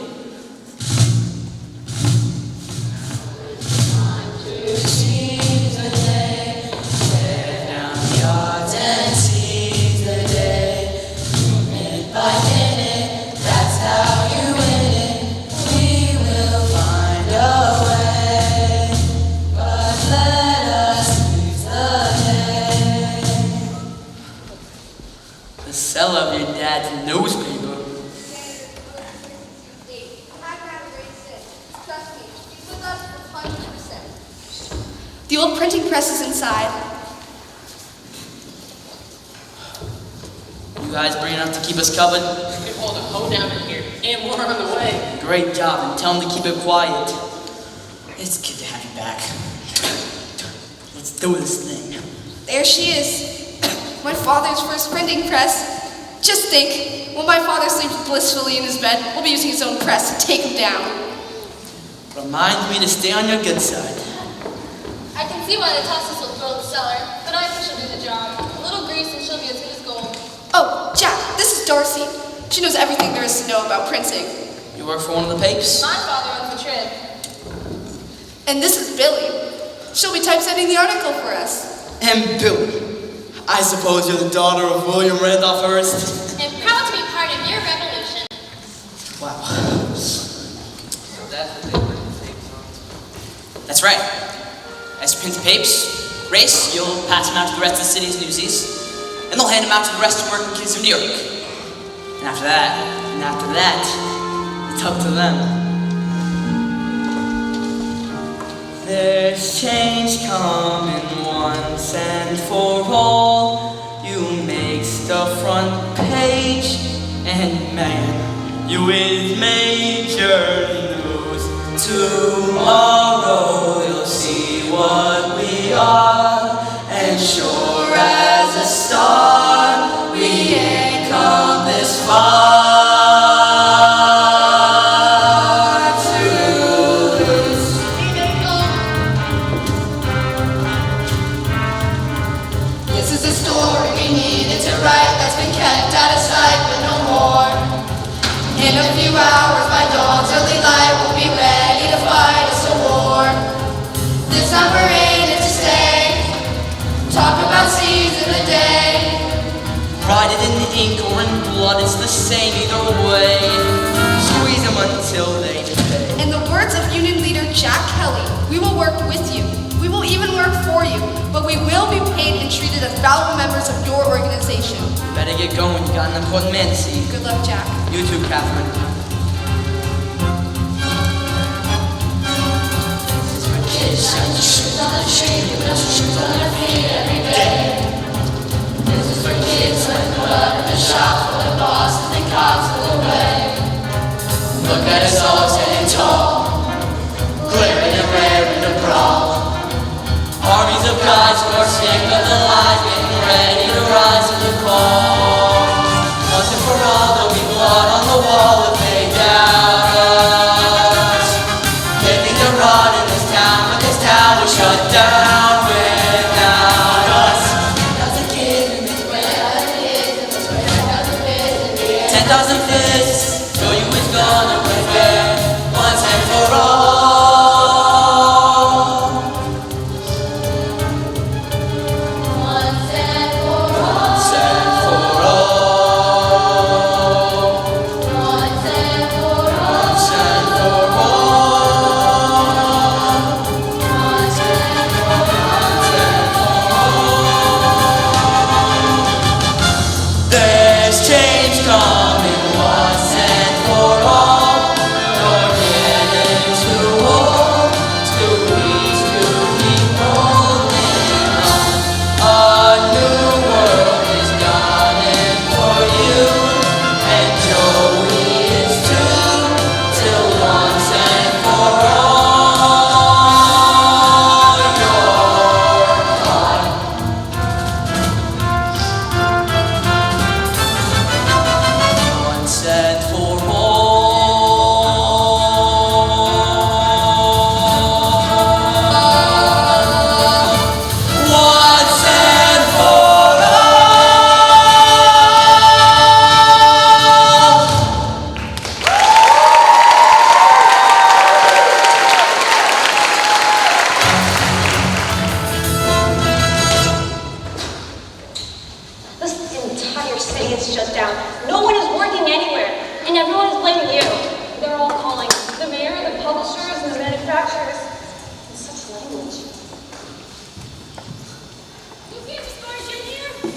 The seller of your dad's newspaper. The old printing press is inside. You guys bring enough to keep us covered? We can hold a hoe down in here, and more on the way. Great job, and tell them to keep it quiet. It's good to have you back. Let's do this thing. There she is. My father's first printing press. Just think, when my father sleeps blissfully in his bed, we'll be using his own press to take him down. Reminds me to stay on your good side. I can see why the Tosses will throw the cellar, but I think she'll do the job. A little grease and she'll be as good as gold. Oh, Jack, this is Darcy. She knows everything there is to know about printing. You work for one of the papers? My father owns the Trib. And this is Billy. She'll be typesetting the article for us. And Billy. I suppose you're the daughter of William Randolph Hearst? And proud to be part of your revolution. Wow. So that's what they were tapes on. That's right. As you print the papers, Race, you'll pass them out to the rest of the city's newsies, and they'll hand them out to the rest of the working kids of New York. And after that, it's up to them. There's change coming once and for all. You make the front page, and man, you with major news. Tomorrow you'll see what we are, and sure as a star, we ain't come this far. This is a story we needed to write that's been kept out of sight but no more. In a few hours, my dawn's early light will be ready to fight us a war. This time we're in it to stay. Talk about season a day. Write it in the ink or in blood, it's the same either way. Squeeze them until they pay. In the words of Union Leader Jack Kelly, we will work with you. We will even work for you, but we will be paid and treated as valuable members of your organization. You better get going, you got an important man to see. Good luck, Jack. You too, Catherine. Kids shine the shoes on their feet, giving us the shoes on their feet every day. This is for kids when the love in the shop, for the bosses and cops pull away. Look at us all standing tall, glaring and raring to brawl. Armies of guys who are sick of the lies, getting ready to rise to the call. Once and for all, there'll be blood on the wall if they doubt us. They think they're rot in this town, but this town will shut down without us. 10,000 kids in this way, 10,000 kids in the air. 10,000 kids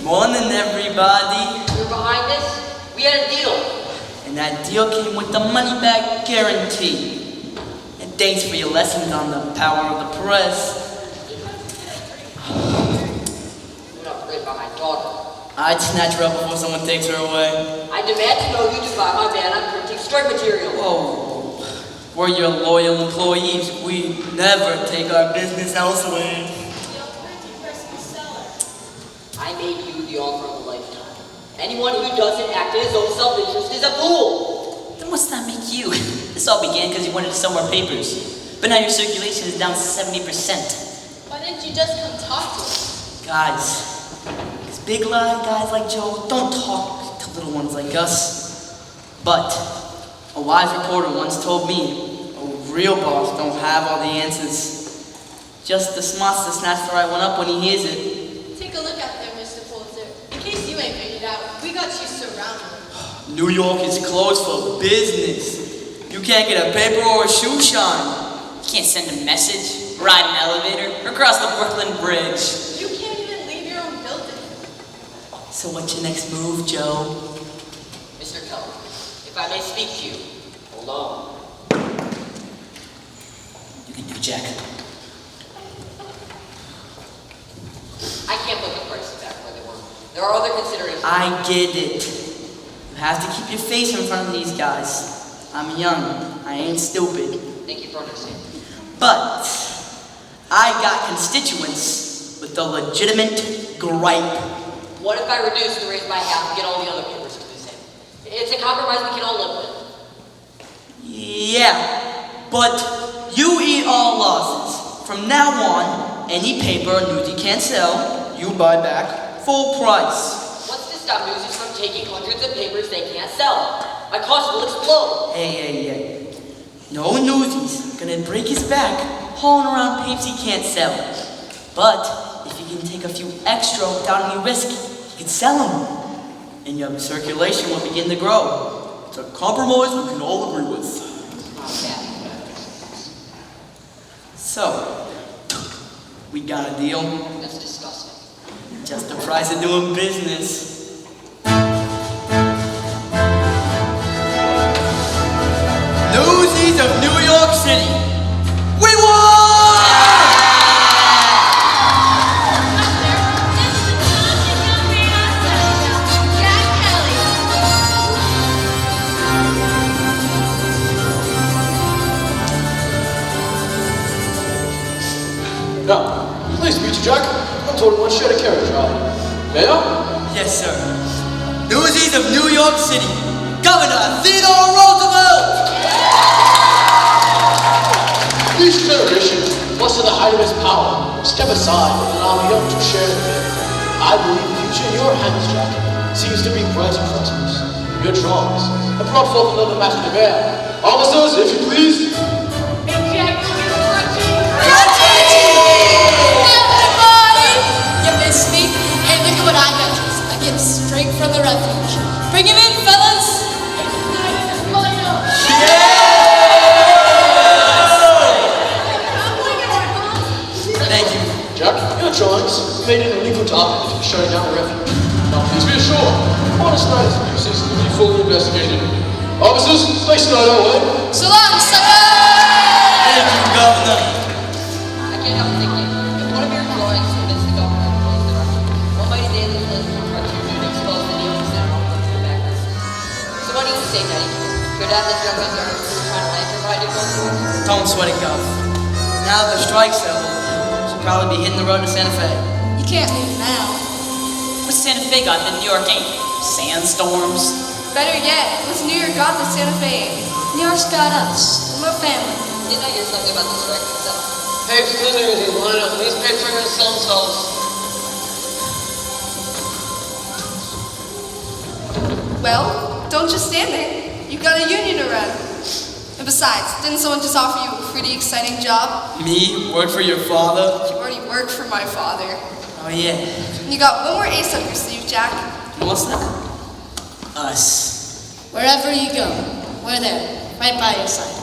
Morning, everybody. You're behind this? We had a deal. And that deal came with the money-back guarantee. And thanks for your lessons on the power of the press. You're not afraid by my daughter. I'd snatch her up before someone takes her away. I demand to know you to buy my ban on printing strike material. Whoa. We're your loyal employees. We never take our business elsewhere. I made you the offer of a lifetime. Anyone who doesn't act in his own self-interest is a fool. Then what's that make you? This all began because you wanted to sell more papers. But now your circulation is down 70%. Why didn't you just come talk to us? Guys, these big line guys like Joe don't talk to little ones like us. But a wise reporter once told me, a real boss don't have all the answers. Just the smarts to snatch the right one up when he hears it. Take a look out there, Mr. Pulitzer. In case you ain't figured out, we got you surrounded. New York is closed for business. You can't get a paper or a shoe shine. You can't send a message, ride an elevator, or cross the Brooklyn Bridge. You can't even leave your own building. So what's your next move, Joe? Mr. Keller, if I may speak to you, alone. You can do, Jack. I can't put the prices back where they were. There are other considerations. I get it. You have to keep your face in front of these guys. I'm young. I ain't stupid. Thank you for understanding. But I got constituents with a legitimate gripe. What if I reduce the rate by half and get all the other papers to do the same? It's a compromise we can all live with. Yeah, but you eat all losses. From now on, any paper a newsie can't sell, you buy back full price. What's to stop Newsies from taking hundreds of papers they can't sell? My costs will explode. Hey. No newsie's gonna break his back hauling around papers he can't sell. But if he can take a few extra without any risk, he can sell them. And your circulation will begin to grow. It's a compromise we can all agree with. Not bad. So, we got a deal. That's disgusting. Just the price of doing business. Newsies of New York City. We won! Now, pleased to meet you, Jack. I'm told one shed a carriage ride. Mayor? Yes, sir. Newsies of New York City. Governor Theodore Roosevelt! Each generation must, at the height of its power, step aside and allow the young to share the day. I believe the future in your hands, Jack, seems to be bright and prosperous. Your drawings have brought forth another master of air. Officers, if you please. Everybody! You missed me. Hey, look at what I got you. I get straight from the refuge. Bring him in, fellas. Thank you. Jack, your drawings made an illegal document for shutting down the refuge. Now, please be assured, honest nights abuses will be fully investigated. Officers, place it our way. So long, sucker! Thank you, Governor. I can't help thinking, if one of your drawings convinced the governor to close the refuge, one mighty day the list will cartoon and expose the kneeling center on the back. So what do you say, Daddy? Could have this young Missouri trying to land your body to go through? Don't sweat it, Gov. Now that the strike's settled, should probably be hitting the road to Santa Fe. You can't leave now. What's Santa Fe got that New York ain't? Sandstorms? Better yet, what's New York got that Santa Fe ain't? New York's got us. We're family. Didn't I hear something about the strike itself? Papers in the Newsies line up. These papers are gonna sell themselves. Well, don't just stand there. You've got a union to run. And besides, didn't someone just offer you a pretty exciting job? Me? Work for your father? You already worked for my father. Oh, yeah. And you got one more ace up your sleeve, Jack. What's that? Us. Wherever you go, we're there, right by your side.